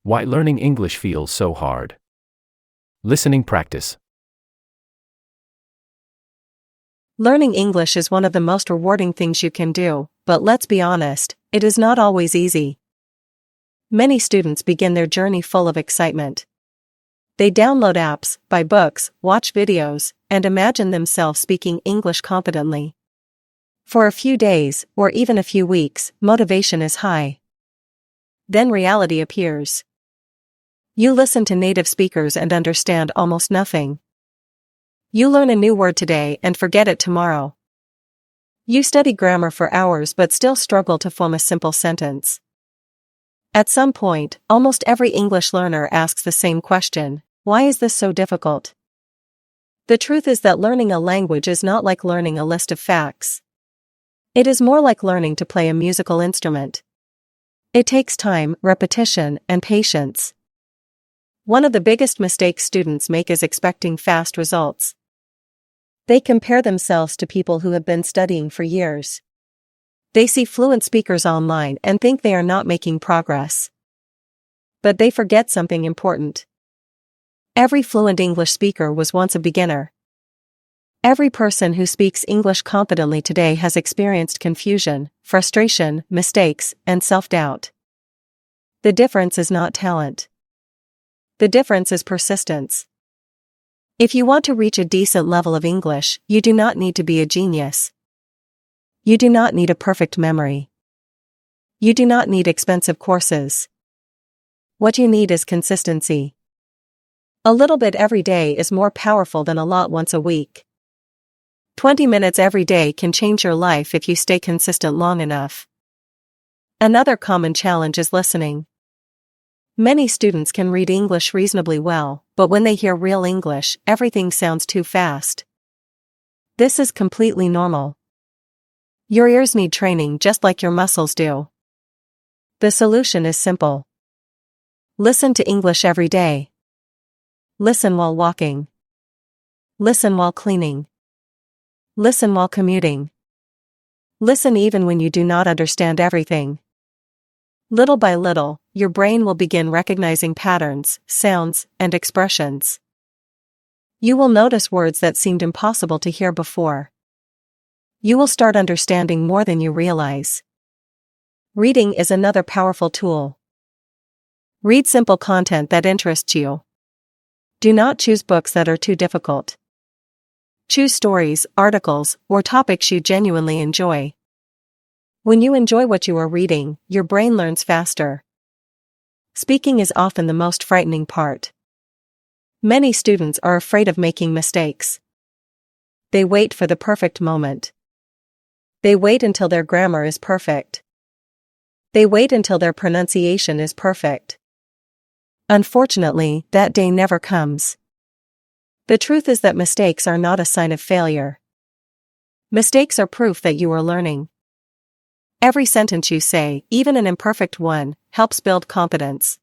Why learning English feels so hard. Listening practice. Learning English is one of the most rewarding things you can do, but let's be honest, it is not always easy. Many students begin their journey full of excitement. They download apps, buy books, watch videos, and imagine themselves speaking English confidently. For a few days, or even a few weeks, motivation is high. Then reality appears. You listen to native speakers and understand almost nothing. You learn a new word today and forget it tomorrow. You study grammar for hours but still struggle to form a simple sentence. At some point, almost every English learner asks the same question: why is this so difficult? The truth is that learning a language is not like learning a list of facts. It is more like learning to play a musical instrument. It takes time, repetition, and patience. One of the biggest mistakes students make is expecting fast results. They compare themselves to people who have been studying for years. They see fluent speakers online and think they are not making progress. But they forget something important. Every fluent English speaker was once a beginner. Every person who speaks English confidently today has experienced confusion, frustration, mistakes, and self-doubt. The difference is not talent. The difference is persistence. If you want to reach a decent level of English, you do not need to be a genius. You do not need a perfect memory. You do not need expensive courses. What you need is consistency. A little bit every day is more powerful than a lot once a week. 20 minutes every day can change your life if you stay consistent long enough. Another common challenge is listening. Many students can read English reasonably well, but when they hear real English, everything sounds too fast. This is completely normal. Your ears need training just like your muscles do. The solution is simple. Listen to English every day. Listen while walking. Listen while cleaning. Listen while commuting. Listen even when you do not understand everything. Little by little, your brain will begin recognizing patterns, sounds, and expressions. You will notice words that seemed impossible to hear before. You will start understanding more than you realize. Reading is another powerful tool. Read simple content that interests you. Do not choose books that are too difficult. Choose stories, articles, or topics you genuinely enjoy. When you enjoy what you are reading, your brain learns faster. Speaking is often the most frightening part. Many students are afraid of making mistakes. They wait for the perfect moment. They wait until their grammar is perfect. They wait until their pronunciation is perfect. Unfortunately, that day never comes. The truth is that mistakes are not a sign of failure. Mistakes are proof that you are learning. Every sentence you say, even an imperfect one, helps build confidence.